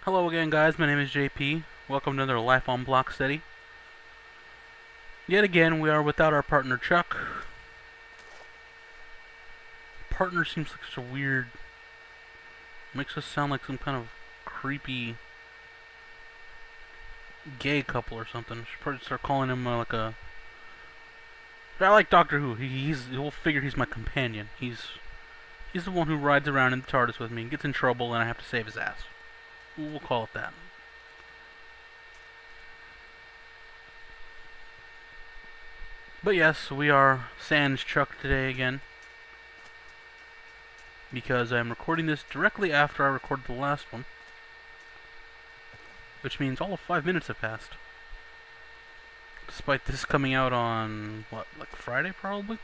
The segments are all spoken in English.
Hello again, guys. My name is JP. Welcome to another Life on Block Steady. Yet again, we are without our partner Chuck. Partner seems like such a weird... makes us sound like some kind of creepy gay couple or something. Should probably start calling him like a... I like Doctor Who. He'll figure he's my companion. He's the one who rides around in the TARDIS with me and gets in trouble, and I have to save his ass. We'll call it that. But yes, we are sans Chuck today again, because I'm recording this directly after I recorded the last one, which means all of 5 minutes have passed. Despite this coming out on, what, like Friday probably?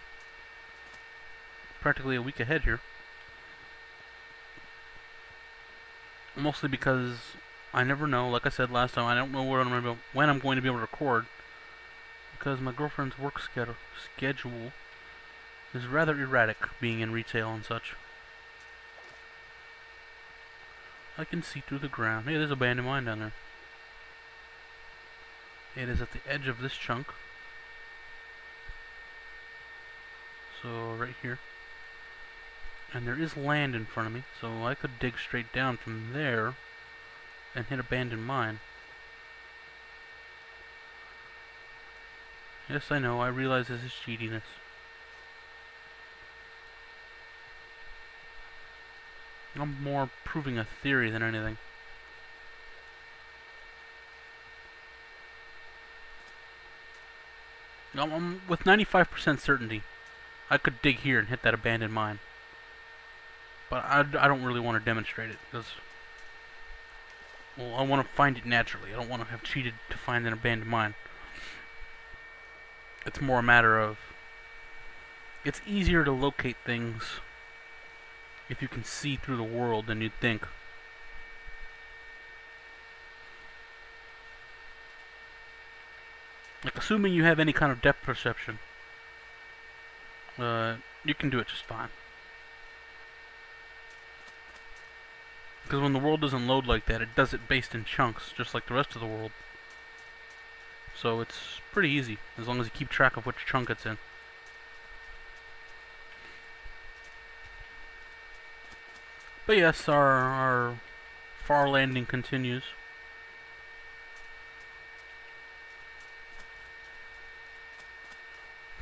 Practically a week ahead here. Mostly because I never know, like I said last time, I don't know when I'm going to be able to record, because my girlfriend's work schedule is rather erratic, being in retail and such. I can see through the ground. Hey, there's a abandoned mine down there. It is at the edge of this chunk. So, right here. And there is land in front of me, so I could dig straight down from there and hit abandoned mine. Yes, I know, I realize this is cheatiness. I'm more proving a theory than anything. I'm with 95% certainty, I could dig here and hit that abandoned mine. But I don't really want to demonstrate it, because... well, I want to find it naturally. I don't want to have cheated to find an abandoned mine. It's more a matter of... it's easier to locate things if you can see through the world than you'd think. Like, assuming you have any kind of depth perception, you can do it just fine. Because when the world doesn't load like that, it does it based in chunks, just like the rest of the world. So it's pretty easy, as long as you keep track of which chunk it's in. But yes, our far landing continues.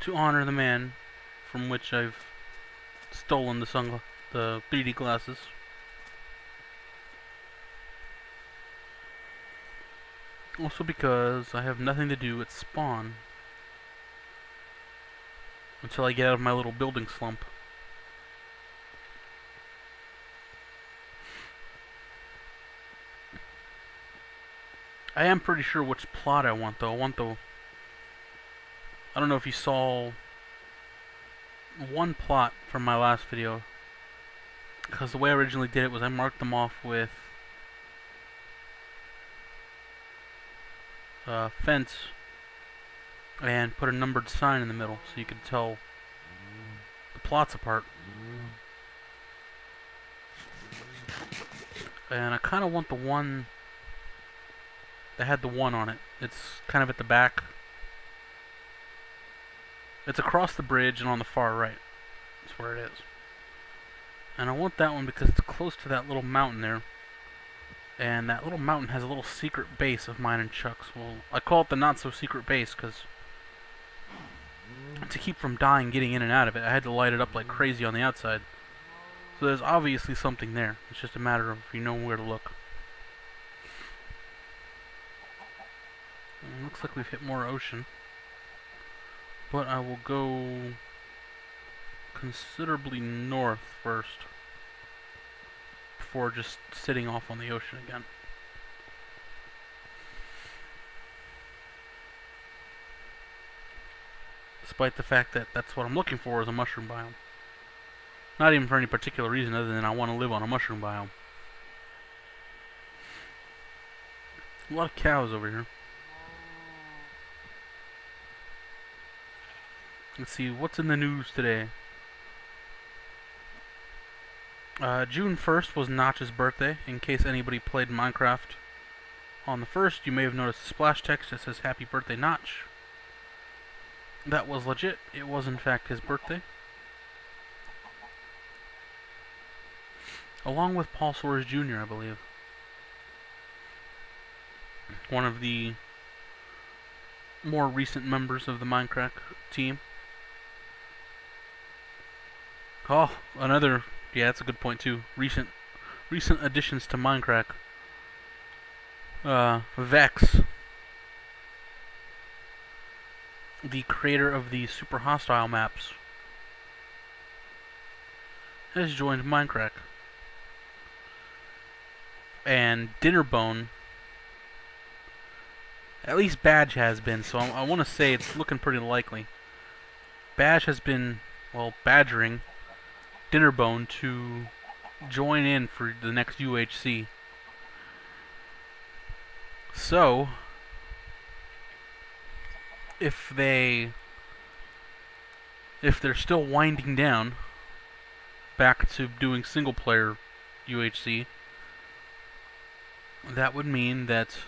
To honor the man from which I've stolen the 3D glasses. Also because I have nothing to do at spawn until I get out of my little building slump. I am pretty sure which plot I want though. I don't know if you saw one plot from my last video, because the way I originally did it was I marked them off with fence and put a numbered sign in the middle so you could tell the plots apart. And I kind of want the one that had the 1 on it. It's kind of at the back. It's across the bridge and on the far right. That's where it is. And I want that one because it's close to that little mountain there. And that little mountain has a little secret base of mine and Chuck's. Well, I call it the not-so-secret base because to keep from dying getting in and out of it, I had to light it up like crazy on the outside. So there's obviously something there. It's just a matter of if you know where to look. And looks like we've hit more ocean. But I will go considerably north first, before just sitting off on the ocean again. Despite the fact that that's what I'm looking for is a mushroom biome. Not even for any particular reason other than I want to live on a mushroom biome. A lot of cows over here. Let's see, what's in the news today? June 1st was Notch's birthday. In case anybody played Minecraft on the 1st, you may have noticed a splash text that says Happy Birthday Notch. That was legit. It was in fact his birthday. Along with Paul Soares Jr., I believe. One of the more recent members of the Minecraft team. Oh, another, yeah, that's a good point too. Recent additions to Minecraft. Vex, the creator of the super hostile maps, has joined Minecraft. And Dinnerbone, at least Badge has been, so I want to say it's looking pretty likely. Badge has been, well, badgering Dinnerbone to join in for the next UHC. So, if they're still winding down back to doing single player UHC, that would mean that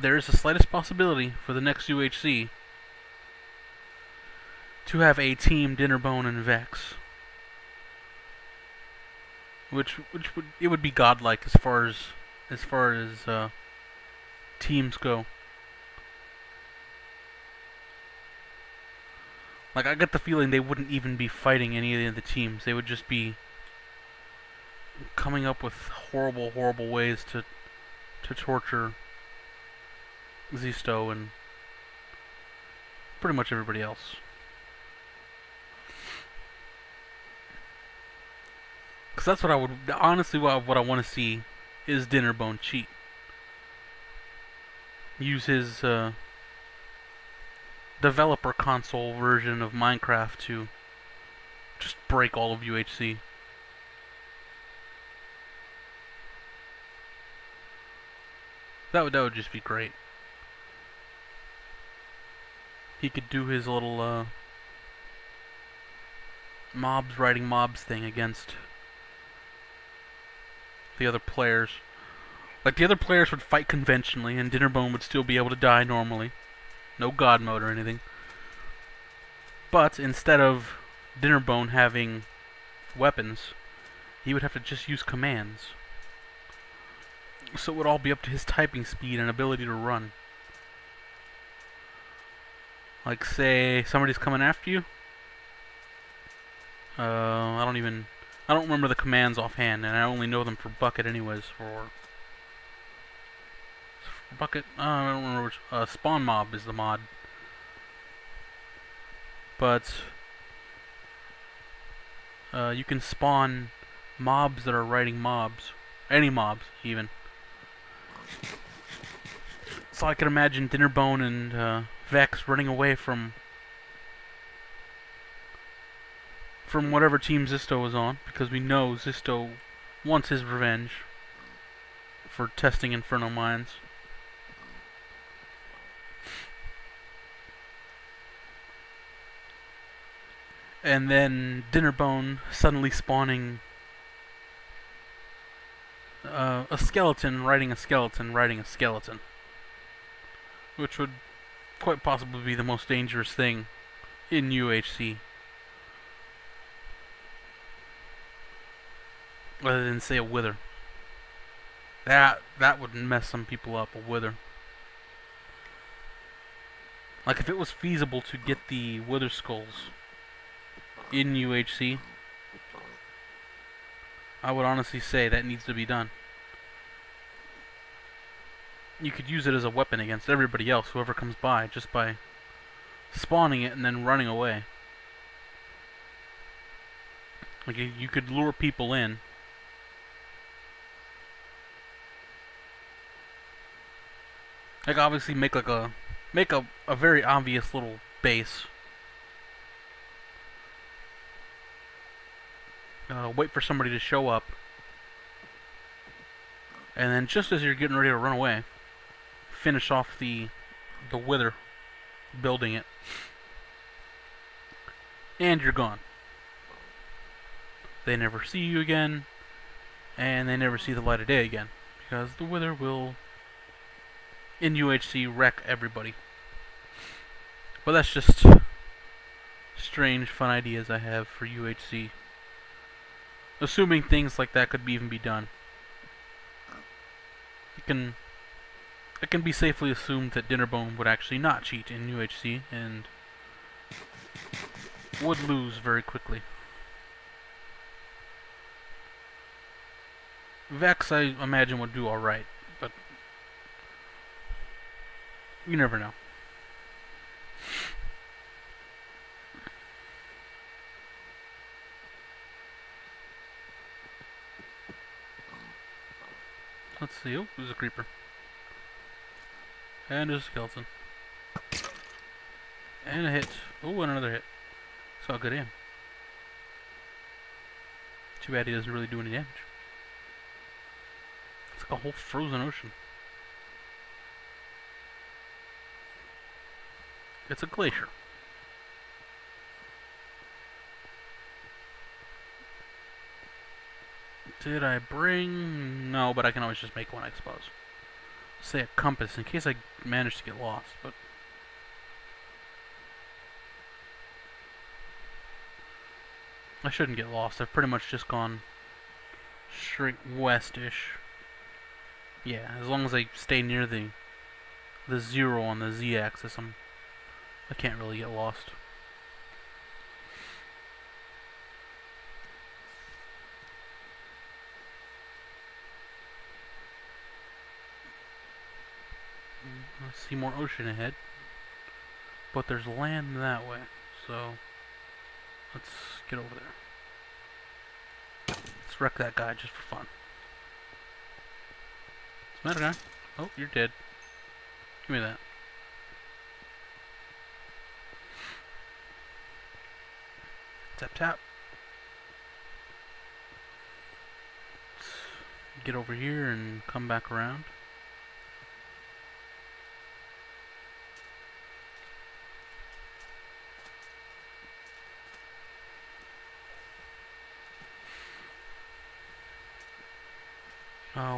there is the slightest possibility for the next UHC to have a team Dinnerbone and Vex, which would be godlike as far as teams go. Like, I get the feeling they wouldn't even be fighting any of the teams. They would just be coming up with horrible, horrible ways to torture Zisto and pretty much everybody else. Because that's what I would, honestly, what I want to see is Dinnerbone cheat. Use his developer console version of Minecraft to just break all of UHC. That would just be great. He could do his little mobs riding mobs thing against the other players. Like, the other players would fight conventionally, and Dinnerbone would still be able to die normally. No god mode or anything. But instead of Dinnerbone having weapons, he would have to just use commands. So it would all be up to his typing speed and ability to run. Like, say somebody's coming after you. I don't remember the commands offhand, and I only know them for Bucket anyways. For Bucket, I don't remember which. Spawn Mob is the mod. But you can spawn mobs that are riding mobs. Any mobs, even. So I can imagine Dinnerbone and Vex running away from whatever team Zisto was on, because we know Zisto wants his revenge for testing Inferno Mines. And then Dinnerbone suddenly spawning a skeleton riding a skeleton riding a skeleton, which would quite possibly be the most dangerous thing in UHC. Other than, say, a wither. That would mess some people up, a wither. Like, if it was feasible to get the wither skulls in UHC, I would honestly say that needs to be done. You could use it as a weapon against everybody else, whoever comes by, just by spawning it and then running away. Like, you could lure people in. Like, obviously make a very obvious little base. Wait for somebody to show up, and then just as you're getting ready to run away, finish off the wither, building it, and you're gone. they never see you again, and they never see the light of day again, because the Wither will, in UHC, wreck everybody. But that's just strange, fun ideas I have for UHC. Assuming things like that could even be done. It can be safely assumed that Dinnerbone would actually not cheat in UHC, and would lose very quickly. Vex, I imagine, would do alright, but you never know. Let's see. Oh, there's a creeper. And there's a skeleton. And a hit. Oh, and another hit. Saw a good aim. Too bad he doesn't really do any damage. It's like a whole frozen ocean. It's a glacier. Did I bring... No, but I can always just make one, I suppose. Say a compass, in case I manage to get lost, but... I shouldn't get lost. I've pretty much just gone straight west-ish. Yeah, as long as I stay near the zero on the z-axis, I can't really get lost. I see more ocean ahead, but there's land that way, so let's get over there. Let's wreck that guy just for fun. What's the matter, guy? Oh, you're dead. Give me that. Tap tap. Let's get over here and come back around.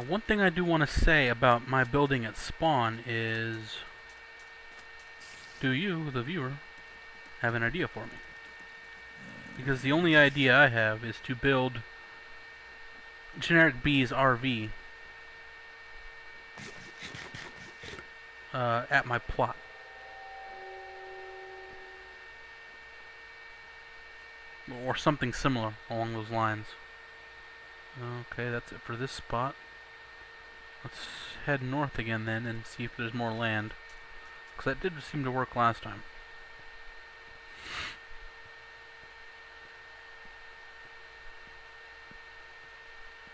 One thing I do want to say about my building at spawn is, do you, the viewer, have an idea for me? Because the only idea I have is to build Generic B's RV at my plot. Or something similar along those lines. Okay, that's it for this spot. Let's head north again then and see if there's more land. Because that did seem to work last time.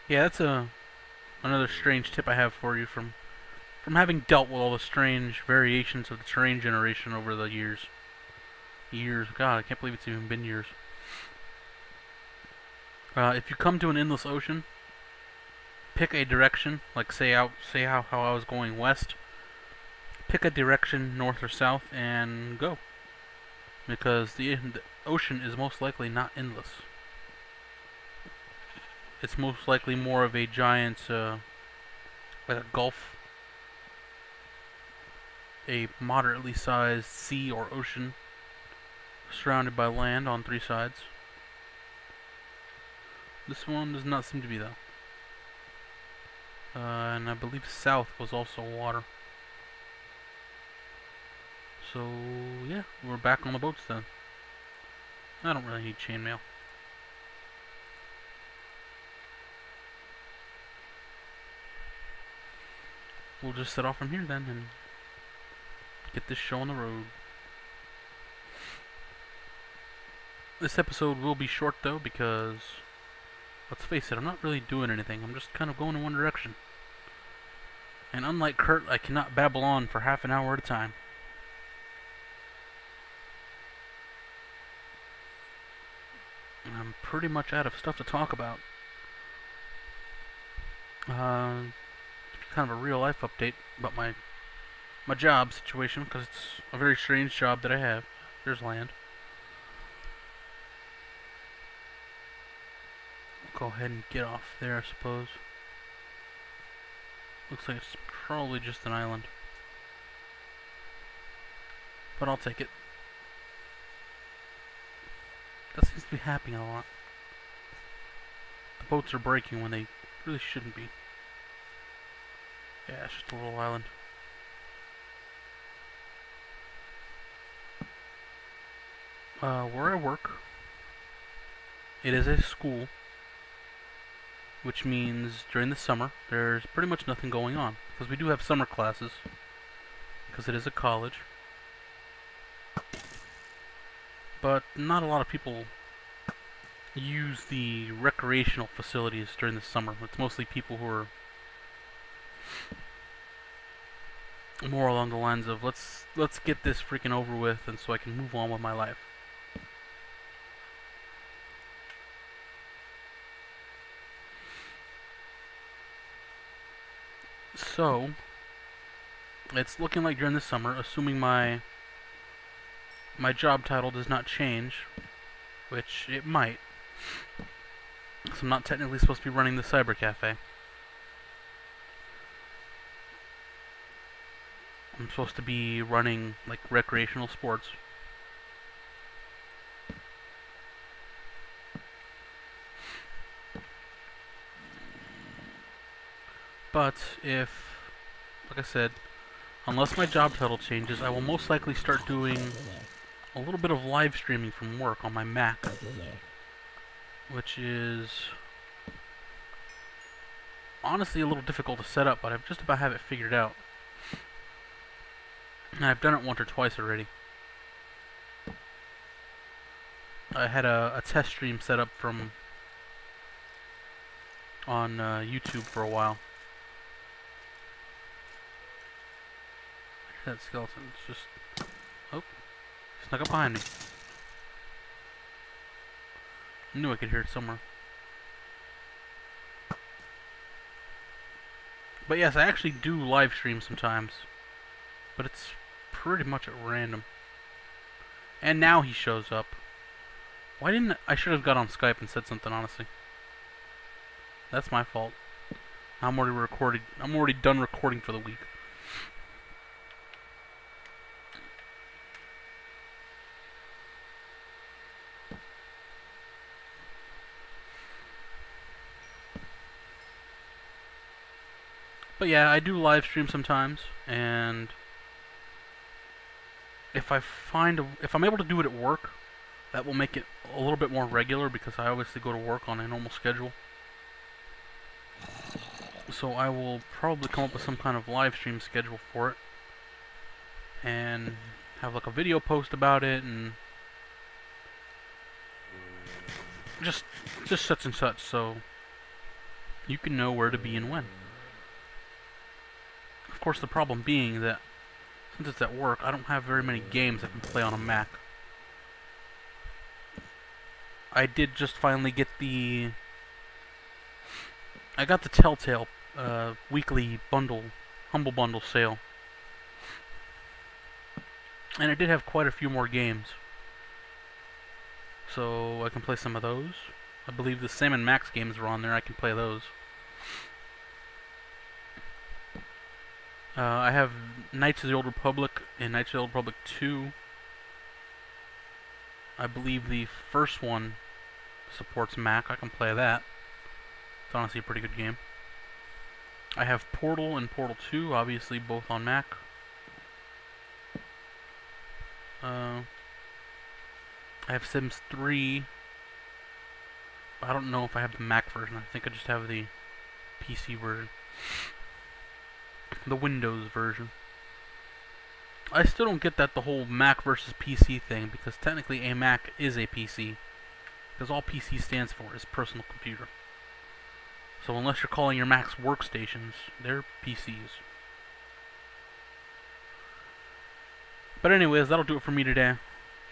Yeah, that's another strange tip I have for you from having dealt with all the strange variations of the terrain generation over the years. God, I can't believe it's even been years. If you come to an endless ocean, pick a direction, like say how I was going west. Pick a direction, north or south, and go. Because the ocean is most likely not endless. It's most likely more of a giant, like a gulf. A moderately sized sea or ocean, surrounded by land on three sides. This one does not seem to be, though. And I believe south was also water. So, yeah, we're back on the boats then. I don't really need chainmail. We'll just set off from here then and get this show on the road. This episode will be short though because, let's face it, I'm not really doing anything. I'm just kind of going in one direction. And unlike Kurt, I cannot babble on for half an hour at a time. And I'm pretty much out of stuff to talk about. Kind of a real life update about my job situation, because it's a very strange job that I have. There's land. Go ahead and get off there, I suppose. Looks like it's probably just an island. But I'll take it. That seems to be happening a lot. The boats are breaking when they really shouldn't be. Yeah, it's just a little island. Where I work, it is a school, which means during the summer there's pretty much nothing going on, because we do have summer classes, because it is a college. But not a lot of people use the recreational facilities during the summer. It's mostly people who are more along the lines of let's get this freaking over with, and so I can move on with my life. So it's looking like during the summer, assuming my job title does not change, which it might, because I'm not technically supposed to be running the cyber cafe. I'm supposed to be running like recreational sports. But if, like I said, unless my job title changes, I will most likely start doing a little bit of live streaming from work on my Mac, which is honestly a little difficult to set up, but I just about have it figured out. And I've done it once or twice already. I had a test stream set up from on YouTube for a while. That skeleton is just... Oh. Snuck up behind me. I knew I could hear it somewhere. But yes, I actually do live stream sometimes. But it's pretty much at random. And now he shows up. Why didn't... I should have got on Skype and said something, honestly. That's my fault. I'm already done recording for the week. But yeah, I do live stream sometimes, and if I'm able to do it at work, that will make it a little bit more regular, because I obviously go to work on a normal schedule. So I will probably come up with some kind of live stream schedule for it, and have like a video post about it, and just such and such, so you can know where to be and when. Of course, the problem being that since it's at work, I don't have very many games I can play on a Mac. I did just finally get I got the Telltale weekly bundle, Humble Bundle sale. And I did have quite a few more games. So I can play some of those. I believe the Sam & Max games are on there, I can play those. I have Knights of the Old Republic and Knights of the Old Republic 2. I believe the first one supports Mac. I can play that. It's honestly a pretty good game. I have Portal and Portal 2, obviously both on Mac. I have Sims 3. I don't know if I have the Mac version. I think I just have the PC version. The Windows version. I still don't get that the whole Mac versus PC thing, because technically a Mac is a PC. Because all PC stands for is personal computer. So unless you're calling your Macs workstations, they're PCs. But anyways, that'll do it for me today.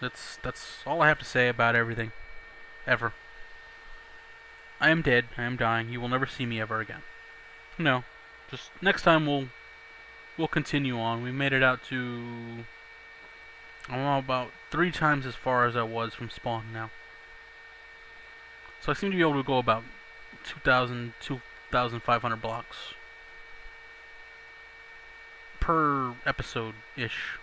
That's all I have to say about everything. Ever. I am dead. I am dying. You will never see me ever again. No. Just next time we'll continue on. We made it out to about 3 times as far as I was from spawn now. So I seem to be able to go about 2,000, 2,500 blocks per episode-ish.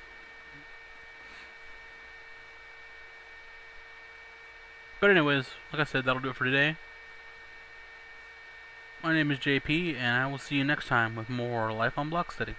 But anyways, like I said, that'll do it for today. My name is JP, and I will see you next time with more Life on Block Study.